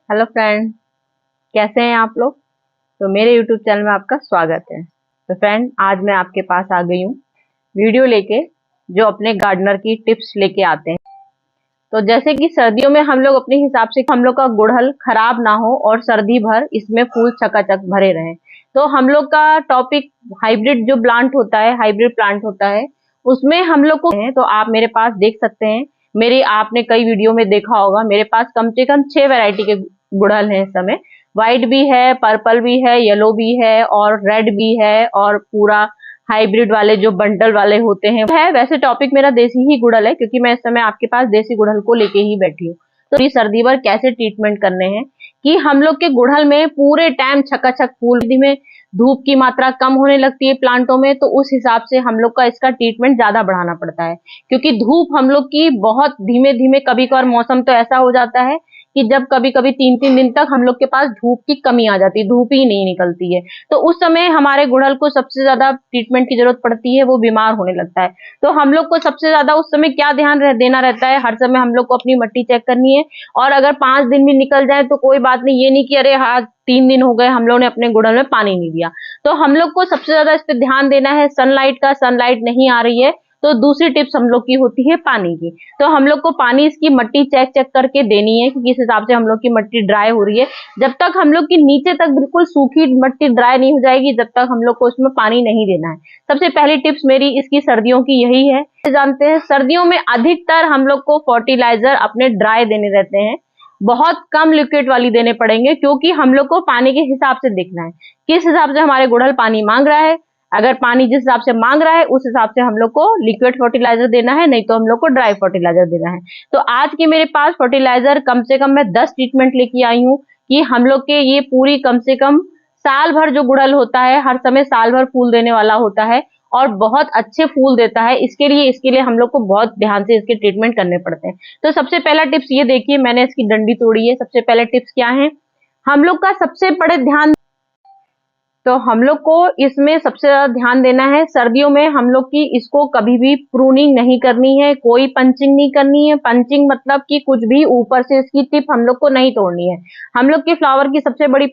Hello friend, कैसे हैं आप लोग। तो मेरे यूट्यूब चैनल में आपका स्वागत है। तो फ्रेंड, आज मैं आपके पास आ गई हूँ वीडियो लेके, जो अपने गार्डनर की टिप्स लेके आते हैं। तो जैसे कि सर्दियों में हम लोग अपने हिसाब से हम लोग का गुड़हल खराब ना हो और सर्दी भर इसमें फूल चकाचक भरे रहें। तो हम लोग का टॉपिक हाइब्रिड जो प्लांट होता है, हाइब्रिड प्लांट होता है, उसमें हम लोग को है। तो आप मेरे पास देख सकते हैं, मेरी आपने कई वीडियो में देखा होगा, मेरे पास कम से कम 6 वैरायटी के गुड़हल हैं इस समय। व्हाइट भी है, पर्पल भी है, येलो भी है और रेड भी है, और पूरा हाइब्रिड वाले जो बंडल वाले होते हैं है। वैसे टॉपिक मेरा देसी ही गुड़हल है, क्योंकि मैं इस समय आपके पास देसी गुड़हल को लेके ही बैठी हूँ। तो ये सर्दी भर कैसे ट्रीटमेंट करने हैं कि हम लोग के गुड़हल में पूरे टाइम छकाछक फूल में धूप की मात्रा कम होने लगती है प्लांटों में, तो उस हिसाब से हम लोग का इसका ट्रीटमेंट ज्यादा बढ़ाना पड़ता है। क्योंकि धूप हम लोग की बहुत धीमे धीमे, कभी कभार मौसम तो ऐसा हो जाता है कि जब कभी कभी 3-3 दिन तक हम लोग के पास धूप की कमी आ जाती है, धूप ही नहीं निकलती है। तो उस समय हमारे गुड़हल को सबसे ज्यादा ट्रीटमेंट की जरूरत पड़ती है, वो बीमार होने लगता है। तो हम लोग को सबसे ज्यादा उस समय क्या ध्यान देना रहता है, हर समय हम लोग को अपनी मिट्टी चेक करनी है। और अगर 5 दिन भी निकल जाए तो कोई बात नहीं, ये नहीं कि अरे हाँ 3 दिन हो गए हम लोग ने अपने गुड़हल में पानी नहीं दिया। तो हम लोग को सबसे ज्यादा इस पे ध्यान देना है सनलाइट का। सनलाइट नहीं आ रही है तो दूसरी टिप्स हम लोग की होती है पानी की। तो हम लोग को पानी इसकी मिट्टी चेक चेक करके देनी है कि किस हिसाब से हम लोग की मिट्टी ड्राई हो रही है। जब तक हम लोग की नीचे तक बिल्कुल सूखी मिट्टी ड्राई नहीं हो जाएगी, जब तक हम लोग को उसमें पानी नहीं देना है। सबसे पहली टिप्स मेरी इसकी सर्दियों की यही है। जानते हैं सर्दियों में अधिकतर हम लोग को फर्टिलाइजर अपने ड्राई देने रहते हैं, बहुत कम लिक्विड वाली देने पड़ेंगे, क्योंकि हम लोग को पानी के हिसाब से देखना है किस हिसाब से हमारे गुड़हल पानी मांग रहा है। अगर पानी जिस हिसाब से मांग रहा है उस हिसाब से हम लोग को लिक्विड फर्टिलाइजर देना है, नहीं तो हम लोग को ड्राई फर्टिलाइजर देना है। तो आज के मेरे पास फर्टिलाइजर कम से कम मैं 10 ट्रीटमेंट लेके आई हूँ कि हम लोग के ये पूरी कम से कम साल भर जो गुड़हल होता है, हर समय साल भर फूल देने वाला होता है और बहुत अच्छे फूल देता है। इसके लिए हम लोग को बहुत ध्यान से इसके ट्रीटमेंट करने पड़ते हैं। तो सबसे पहला टिप्स ये देखिए, मैंने इसकी डंडी तोड़ी है। सबसे पहले टिप्स क्या है, हम लोग का सबसे बड़े ध्यान, तो हम लोग को इसमें सबसे ज्यादा ध्यान देना है सर्दियों में हम लोग की इसको कभी भी प्रूनिंग नहीं करनी है, कोई पंचिंग नहीं करनी है। पंचिंग मतलब कि कुछ भी ऊपर से इसकी टिप हम लोग को नहीं तोड़नी है। हम लोग के फ्लावर की सबसे बड़ी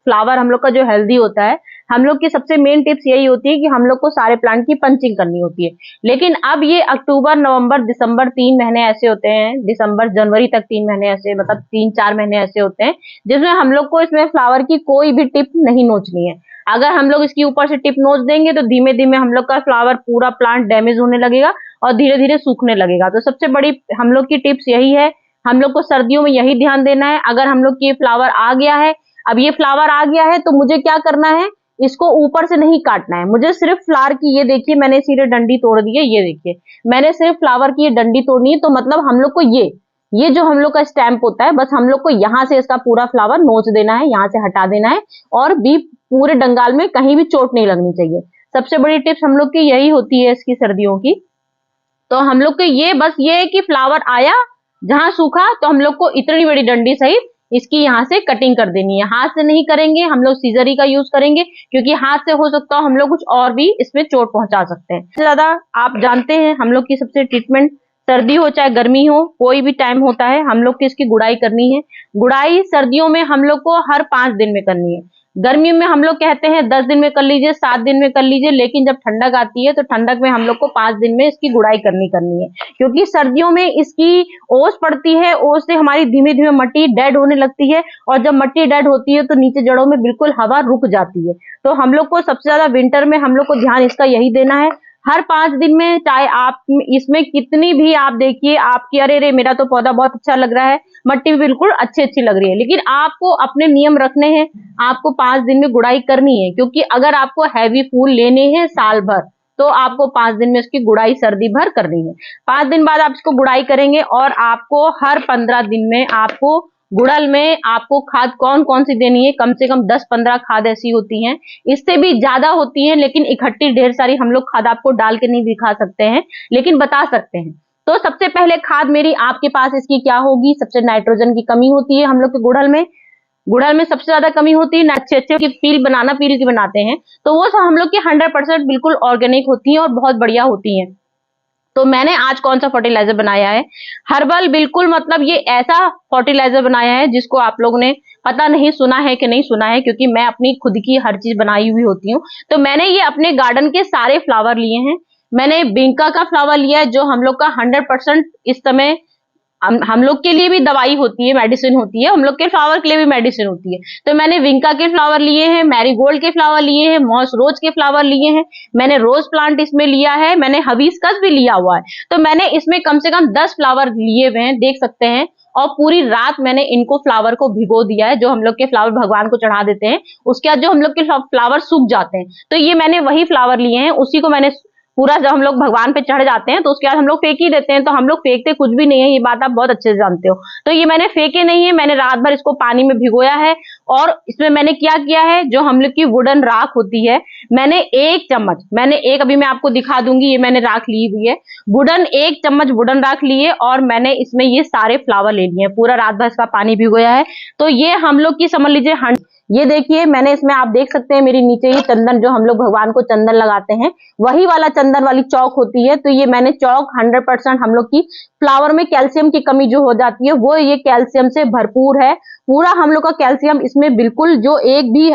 फ्लावर हम लोग का जो हेल्दी होता है, हम लोग की सबसे मेन टिप्स यही होती है कि हम लोग को सारे प्लांट की पंचिंग करनी होती है। लेकिन अब ये अक्टूबर नवंबर दिसंबर 3 महीने ऐसे होते हैं, दिसंबर जनवरी तक 3 महीने ऐसे, मतलब 3-4 महीने ऐसे होते हैं जिसमें हम लोग को इसमें फ्लावर की कोई भी टिप नहीं नोचनी है। अगर हम लोग इसकी ऊपर से टिप नोच देंगे तो धीमे धीमे हम लोग का फ्लावर पूरा प्लांट डैमेज होने लगेगा और धीरे धीरे सूखने लगेगा। तो सबसे बड़ी हम लोग की टिप्स यही है, हम लोग को सर्दियों में यही ध्यान देना है। अगर हम लोग की फ्लावर आ गया है, अब ये फ्लावर आ गया है तो मुझे क्या करना है, इसको ऊपर से नहीं काटना है, मुझे सिर्फ फ्लावर की, ये देखिए मैंने सीधे डंडी तोड़ दी है, ये देखिए मैंने सिर्फ फ्लावर की ये डंडी तोड़नी है। तो मतलब हम लोग को ये जो हम लोग का स्टैम्प होता है, बस हम लोग को यहाँ से इसका पूरा फ्लावर नोच देना है, यहाँ से हटा देना है, और भी पूरे डंगाल में कहीं भी चोट नहीं लगनी चाहिए। सबसे बड़ी टिप्स हम लोग की यही होती है इसकी सर्दियों की। तो हम लोग के ये बस ये है कि फ्लावर आया, जहां सूखा, तो हम लोग को इतनी बड़ी डंडी सहित इसकी यहाँ से कटिंग कर देनी है। हाथ से नहीं करेंगे, हम लोग सीजरी का यूज करेंगे, क्योंकि हाथ से हो सकता है हम लोग कुछ और भी इसमें चोट पहुंचा सकते हैं। ज्यादा आप जानते हैं हम लोग की सबसे ट्रीटमेंट, सर्दी हो चाहे गर्मी हो, कोई भी टाइम होता है, हम लोग की इसकी गुड़ाई करनी है। गुड़ाई सर्दियों में हम लोग को हर 5 दिन में करनी है। गर्मियों में हम लोग कहते हैं 10 दिन में कर लीजिए, 7 दिन में कर लीजिए, लेकिन जब ठंडक आती है तो ठंडक में हम लोग को 5 दिन में इसकी गुड़ाई करनी है। क्योंकि सर्दियों में इसकी ओस पड़ती है, ओस से हमारी धीमे धीमे मिट्टी डेड होने लगती है, और जब मिट्टी डेड होती है तो नीचे जड़ों में बिल्कुल हवा रुक जाती है। तो हम लोग को सबसे ज्यादा विंटर में हम लोग को ध्यान इसका यही देना है। हर 5 दिन में, चाहे आप इसमें कितनी भी आप देखिए आपकी, अरे रे मेरा तो पौधा बहुत अच्छा लग रहा है, मिट्टी भी बिल्कुल अच्छी लग रही है, लेकिन आपको अपने नियम रखने हैं। आपको 5 दिन में गुड़ाई करनी है, क्योंकि अगर आपको हैवी फूल लेने हैं साल भर तो आपको 5 दिन में इसकी गुड़ाई सर्दी भर करनी है। 5 दिन बाद आप इसको गुड़ाई करेंगे, और आपको हर 15 दिन में आपको गुड़हल में आपको खाद कौन कौन सी देनी है, कम से कम 10-15 खाद ऐसी होती हैं, इससे भी ज्यादा होती हैं, लेकिन इकट्ठी ढेर सारी हम लोग खाद आपको डाल के नहीं दिखा सकते हैं, लेकिन बता सकते हैं। तो सबसे पहले खाद मेरी आपके पास इसकी क्या होगी, सबसे नाइट्रोजन की कमी होती है हम लोग के गुड़हल में सबसे ज्यादा कमी होती है। अच्छे की पील, बनाना पील की बनाते हैं, तो वो सब हम लोग की 100% बिल्कुल ऑर्गेनिक होती है और बहुत बढ़िया होती है। तो मैंने आज कौन सा फर्टिलाइजर बनाया है, हर्बल, बिल्कुल मतलब ये ऐसा फर्टिलाइजर बनाया है जिसको आप लोगों ने पता नहीं सुना है कि नहीं सुना है, क्योंकि मैं अपनी खुद की हर चीज बनाई हुई होती हूँ। तो मैंने ये अपने गार्डन के सारे फ्लावर लिए हैं। मैंने बिंका का फ्लावर लिया है जो हम लोग का 100% इस समय हम लोग के लिए भी दवाई होती है, मेडिसिन होती है, हम लोग के फ्लावर के लिए भी मेडिसिन होती है। तो मैंने विंका के फ्लावर लिए हैं, मैरीगोल्ड के फ्लावर लिए हैं, मॉस रोज के फ्लावर लिए हैं, मैंने रोज प्लांट इसमें लिया है, मैंने हबिस्कस भी लिया हुआ है। तो मैंने इसमें कम से कम 10 फ्लावर लिए हुए हैं, देख सकते हैं। और पूरी रात मैंने इनको फ्लावर को भिगो दिया है। जो हम लोग के फ्लावर भगवान को चढ़ा देते हैं उसके बाद जो हम लोग के फ्लावर सूख जाते हैं, तो ये मैंने वही फ्लावर लिए हैं, उसी को मैंने पूरा, जब हम लोग भगवान पे चढ़ जाते हैं तो उसके बाद हम लोग फेंक ही देते हैं। तो हम लोग फेंकते कुछ भी नहीं है, ये बात आप बहुत अच्छे से जानते हो। तो ये मैंने फेंके नहीं है, मैंने रात भर इसको पानी में भिगोया है। और इसमें मैंने क्या किया है, जो हम लोग की वुडन राख होती है, मैंने 1 चम्मच, अभी मैं आपको दिखा दूंगी, ये मैंने राख ली हुई है वुडन, 1 चम्मच वुडन राख लिए और मैंने इसमें ये सारे फ्लावर ले लिए, पूरा रात भर इसका पानी भिगोया है। तो ये हम लोग की समझ लीजिए ये देखिए, मैंने इसमें, आप देख सकते हैं मेरी नीचे ये चंदन, जो हम लोग भगवान को चंदन लगाते हैं वही वाला चंदन वाली चौक होती है। तो ये मैंने चौक 100% हम लोग की फ्लावर में कैल्शियम की कमी जो हो जाती है वो ये कैल्शियम से भरपूर है। पूरा हम लोग का कैल्शियम इसमें बिल्कुल, जो एक भी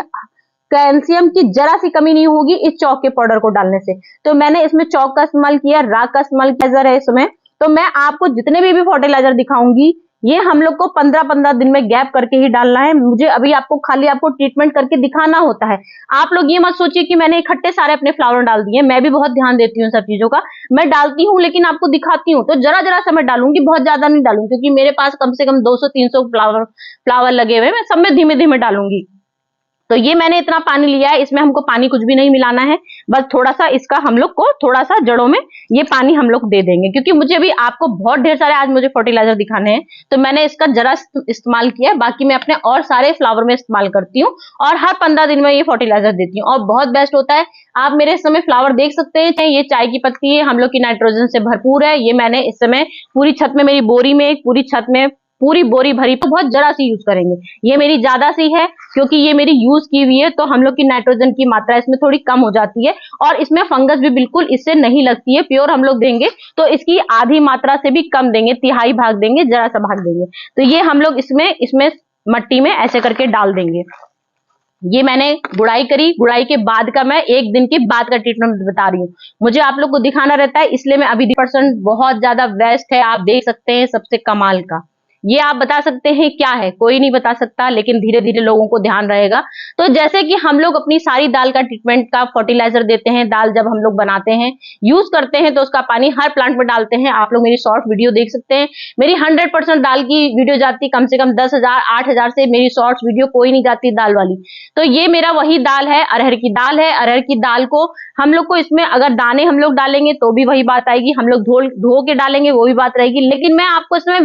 कैल्शियम की जरा सी कमी नहीं होगी इस चौक के पाउडर को डालने से। तो मैंने इसमें चौक का इस्तेमाल किया, राख का इस्तेमाल किया है इसमें। तो मैं आपको जितने भी फर्टिलाइजर दिखाऊंगी ये हम लोग को 15-15 दिन में गैप करके ही डालना है। मुझे अभी आपको ट्रीटमेंट करके दिखाना होता है। आप लोग ये मत सोचिए कि मैंने इकट्ठे सारे अपने फ्लावर डाल दिए। मैं भी बहुत ध्यान देती हूँ सब चीजों का, मैं डालती हूँ, लेकिन आपको दिखाती हूँ तो जरा जरा सा मैं डालूंगी, बहुत ज्यादा नहीं डालूंगी, क्योंकि मेरे पास कम से कम 200-300 फ्लावर लगे हुए, मैं सब में धीमे धीमे डालूंगी। तो ये मैंने इतना पानी लिया है, इसमें हमको पानी कुछ भी नहीं मिलाना है, बस थोड़ा सा इसका हम लोग को थोड़ा सा जड़ों में ये पानी हम लोग दे देंगे, क्योंकि मुझे अभी आपको बहुत ढेर सारे आज मुझे फर्टिलाइजर दिखाने हैं। तो मैंने इसका जरा इस्तेमाल किया है, बाकी मैं अपने और सारे फ्लावर में इस्तेमाल करती हूँ और हर 15 दिन में ये फर्टिलाइजर देती हूँ और बहुत बेस्ट होता है। आप मेरे इस समय फ्लावर देख सकते हैं, ये चाय की पत्ती है, हम लोग की नाइट्रोजन से भरपूर है। ये मैंने इस समय पूरी छत में, मेरी बोरी में, पूरी छत में पूरी बोरी भरी, तो बहुत जरा सी यूज करेंगे। ये मेरी ज्यादा सी है क्योंकि ये मेरी यूज की हुई है, तो हम लोग की नाइट्रोजन की मात्रा इसमें थोड़ी कम हो जाती है और इसमें फंगस भी बिल्कुल इससे नहीं लगती है। प्योर हम लोग देंगे तो इसकी आधी मात्रा से भी कम देंगे, तिहाई भाग देंगे, जरा सा भाग देंगे। तो ये हम लोग इसमें मट्टी में ऐसे करके डाल देंगे। ये मैंने गुड़ाई करी, गुड़ाई के बाद का मैं 1 दिन के बाद का ट्रीटमेंट बता रही हूँ। मुझे आप लोग को दिखाना रहता है, इसलिए मैं अभी 10% बहुत ज्यादा बेस्ट है, आप देख सकते हैं, सबसे कमाल का। ये आप बता सकते हैं क्या है, कोई नहीं बता सकता, लेकिन धीरे धीरे लोगों को ध्यान रहेगा। तो जैसे कि हम लोग अपनी सारी दाल का ट्रीटमेंट का फर्टिलाइजर देते हैं, दाल जब हम लोग बनाते हैं, यूज करते हैं, तो उसका पानी हर प्लांट में डालते हैं। आप लोग मेरी शॉर्ट वीडियो देख सकते हैं, मेरी 100% दाल की वीडियो जाती, कम से कम 10,000 8,000 से मेरी शॉर्ट्स वीडियो कोई नहीं जाती दाल वाली। तो ये मेरा वही दाल है, अरहर की दाल है। अरहर की दाल को हम लोग को इसमें अगर दाने हम लोग डालेंगे तो भी वही बात आएगी, हम लोग धो के डालेंगे वो भी बात रहेगी। लेकिन मैं आपको इसमें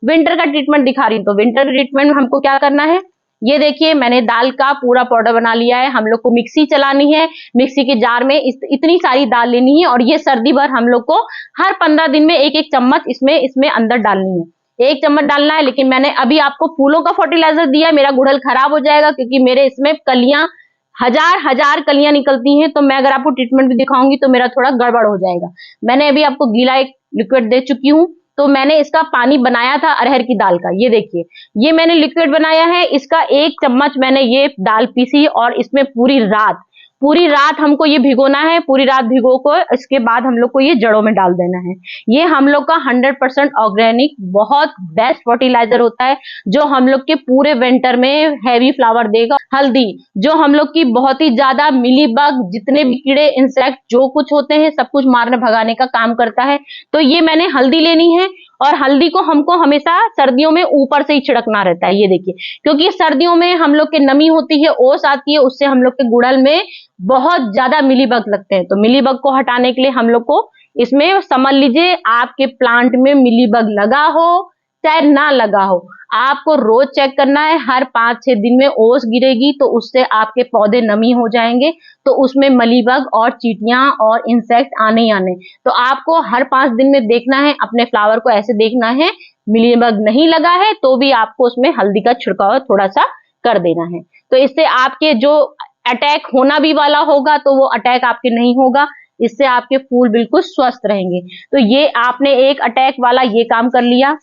विंटर का ट्रीटमेंट दिखा रही हूँ। तो विंटर ट्रीटमेंट में हमको क्या करना है, ये देखिए, मैंने दाल का पूरा पाउडर बना लिया है। हम लोग को मिक्सी चलानी है, मिक्सी के जार में इतनी सारी दाल लेनी है और ये सर्दी भर हम लोग को हर 15 दिन में 1-1 चम्मच इसमें अंदर डालनी है। 1 चम्मच डालना है। लेकिन मैंने अभी आपको फूलों का फर्टिलाइजर दिया, मेरा गुड़हल खराब हो जाएगा क्योंकि मेरे इसमें कलियां हजार कलियां निकलती हैं। तो मैं अगर आपको ट्रीटमेंट भी दिखाऊंगी तो मेरा थोड़ा गड़बड़ हो जाएगा। मैंने अभी आपको गीला एक लिक्विड दे चुकी हूँ। तो मैंने इसका पानी बनाया था अरहर की दाल का, ये देखिए, ये मैंने लिक्विड बनाया है। इसका 1 चम्मच मैंने ये दाल पीसी और इसमें पूरी रात हमको ये भिगोना है। पूरी रात भिगो को इसके बाद हम लोग को ये जड़ों में डाल देना है। ये हम लोग का 100% ऑर्गेनिक बहुत बेस्ट फर्टिलाइजर होता है, जो हम लोग के पूरे विंटर में हैवी फ्लावर देगा। हल्दी, जो हम लोग की बहुत ही ज्यादा मिलीबग, जितने भी कीड़े इंसेक्ट जो कुछ होते हैं सब कुछ मारने भगाने का काम करता है। तो ये मैंने हल्दी लेनी है और हल्दी को हमको हमेशा सर्दियों में ऊपर से ही छिड़कना रहता है। ये देखिए, क्योंकि सर्दियों में हम लोग के नमी होती है, ओस आती है, उससे हम लोग के गुड़हल में बहुत ज्यादा मिलीबग लगते हैं। तो मिलीबग को हटाने के लिए हम लोग को इसमें, समझ लीजिए, आपके प्लांट में मिलीबग लगा हो चाहे ना लगा हो, आपको रोज चेक करना है। हर 5-6 दिन में ओस गिरेगी तो उससे आपके पौधे नमी हो जाएंगे, तो उसमें मलीबग और चींटियां और इंसेक्ट आने ही आने। तो आपको हर 5 दिन में देखना है, अपने फ्लावर को ऐसे देखना है, मिलीबग नहीं लगा है तो भी आपको उसमें हल्दी का छिड़काव थोड़ा सा कर देना है। तो इससे आपके जो अटैक होना भी वाला होगा तो वो अटैक आपके नहीं होगा। इससे आपके फूल बिल्कुल स्वस्थ रहेंगे। तो ये आपने एक अटैक वाला ये काम कर लिया।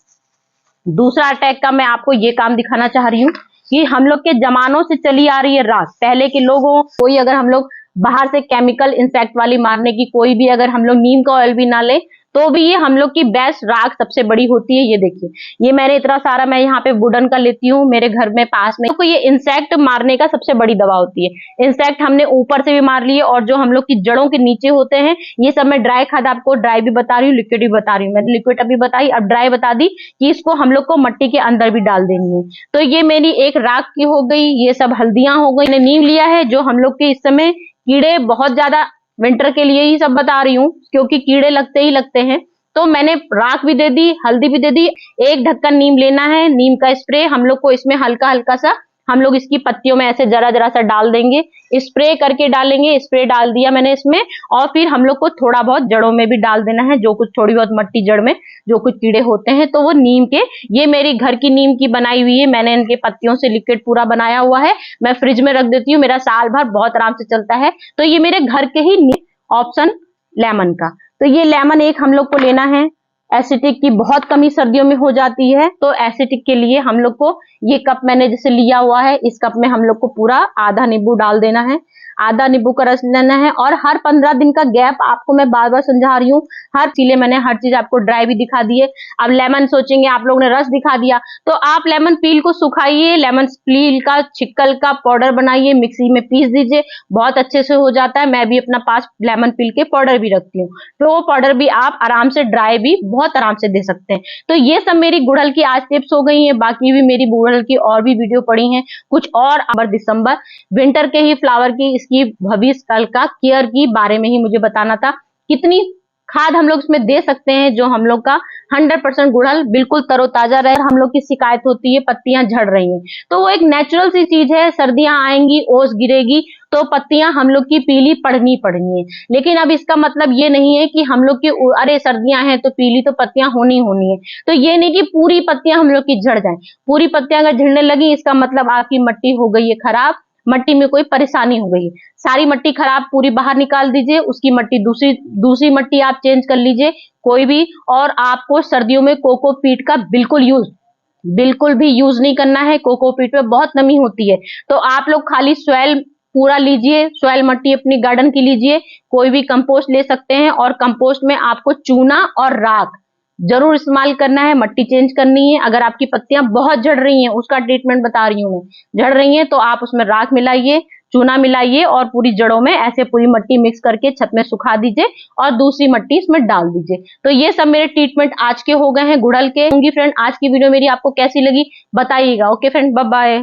दूसरा अटैक का मैं आपको ये काम दिखाना चाह रही हूँ कि हम लोग के जमानों से चली आ रही है राख। पहले के लोगों कोई अगर हम लोग बाहर से केमिकल इंसेक्ट वाली मारने की कोई भी अगर हम लोग नीम का ऑयल भी ना ले तो भी ये हम लोग की बेस्ट राख सबसे बड़ी होती है। ये देखिए, ये मैंने इतना सारा मैं यहाँ पे वुडन का लेती हूँ मेरे घर में पास में। तो ये इंसेक्ट मारने का सबसे बड़ी दवा होती है। इंसेक्ट हमने ऊपर से भी मार लिए और जो हम लोग की जड़ों के नीचे होते हैं, ये सब मैं ड्राई खाद आपको ड्राई भी बता रही हूँ, लिक्विड भी बता रही हूँ। मैंने लिक्विड अभी बताई, अब ड्राई बता दी कि इसको हम लोग को मट्टी के अंदर भी डाल देनी है। तो ये मेरी एक राख की हो गई, ये सब हल्दियां हो गई। मैंने नीम लिया है जो हम लोग के इस समय कीड़े बहुत ज्यादा, विंटर के लिए ही सब बता रही हूँ क्योंकि कीड़े लगते ही लगते हैं। तो मैंने राख भी दे दी, हल्दी भी दे दी। एक ढक्कन नीम लेना है, नीम का स्प्रे हम लोग को इसमें हल्का हल्का सा हम लोग इसकी पत्तियों में ऐसे जरा जरा सा डाल देंगे, स्प्रे करके डालेंगे। स्प्रे डाल दिया मैंने इसमें, और फिर हम लोग को थोड़ा बहुत जड़ों में भी डाल देना है, जो कुछ थोड़ी बहुत मट्टी जड़ में जो कुछ कीड़े होते हैं। तो वो नीम के, ये मेरी घर की नीम की बनाई हुई है, मैंने इनके पत्तियों से लिक्विड पूरा बनाया हुआ है। मैं फ्रिज में रख देती हूँ, मेरा साल भर बहुत आराम से चलता है। तो ये मेरे घर के ही ऑप्शन लेमन का। तो ये लेमन एक हम लोग को लेना है। एसिडिक की बहुत कमी सर्दियों में हो जाती है, तो एसिडिक के लिए हम लोग को ये कप मैंने जैसे लिया हुआ है, इस कप में हम लोग को पूरा आधा नींबू डाल देना है, आधा नींबू का रस लेना है। और हर 15 दिन का गैप, आपको मैं बार बार समझा रही हूँ, इसीलिए मैंने हर चीज आपको ड्राई भी दिखा दी है। अब लेमन सोचेंगे आप लोगों ने रस दिखा दिया, तो आप लेमन पील को सुखाइए, लेमन पील का छिक्कल का पाउडर बनाइए, मिक्सी में पीस दीजिए, बहुत अच्छे से हो जाता है। मैं भी अपना पास लेमन पील के पाउडर भी रखती हूँ, तो वो पाउडर भी आप आराम से ड्राई भी बहुत आराम से दे सकते हैं। तो ये सब मेरी गुड़हल की आज टिप्स हो गई है। बाकी भी मेरी गुड़हल की और भी वीडियो पड़ी हैं, कुछ और दिसंबर विंटर के ही फ्लावर की इसकी भविष्य काल का केयर की बारे में ही मुझे बताना था। कितनी खाद हम लोग इसमें दे सकते हैं जो हम लोग का 100% गुड़हल बिल्कुल तरोताजा रहे। हम लोग की शिकायत होती है पत्तियां झड़ रही हैं, तो वो एक नेचुरल सी चीज है। सर्दियां आएंगी, ओस गिरेगी, तो पत्तियां हम लोग की पीली पड़नी है। लेकिन अब इसका मतलब ये नहीं है कि हम लोग की अरे सर्दियां हैं तो पीली तो पत्तियां होनी है। तो ये नहीं कि पूरी पत्तियां हम लोग की झड़ जाएं। पूरी पत्तियां अगर झड़ने लगी, इसका मतलब आपकी मट्टी हो गई है खराब, मट्टी में कोई परेशानी हो गई है। सारी मट्टी खराब पूरी बाहर निकाल दीजिए, उसकी मट्टी दूसरी मट्टी आप चेंज कर लीजिए कोई भी। और आपको सर्दियों में कोकोपीट का बिल्कुल भी यूज नहीं करना है। कोकोपीट में बहुत नमी होती है, तो आप लोग खाली सॉइल पूरा लीजिए, सॉइल मट्टी अपनी गार्डन की लीजिए, कोई भी कंपोस्ट ले सकते हैं। और कंपोस्ट में आपको चूना और राख जरूर इस्तेमाल करना है, मट्टी चेंज करनी है। अगर आपकी पत्तियां बहुत झड़ रही हैं, उसका ट्रीटमेंट बता रही हूं मैं, झड़ रही हैं तो आप उसमें राख मिलाइए, चूना मिलाइए और पूरी जड़ों में ऐसे पूरी मट्टी मिक्स करके छत में सुखा दीजिए और दूसरी मट्टी इसमें डाल दीजिए। तो ये सब मेरे ट्रीटमेंट आज के हो गए हैं गुड़हल के। फ्रेंड, आज की वीडियो मेरी आपको कैसी लगी बताइएगा। Okay friend, bye bye.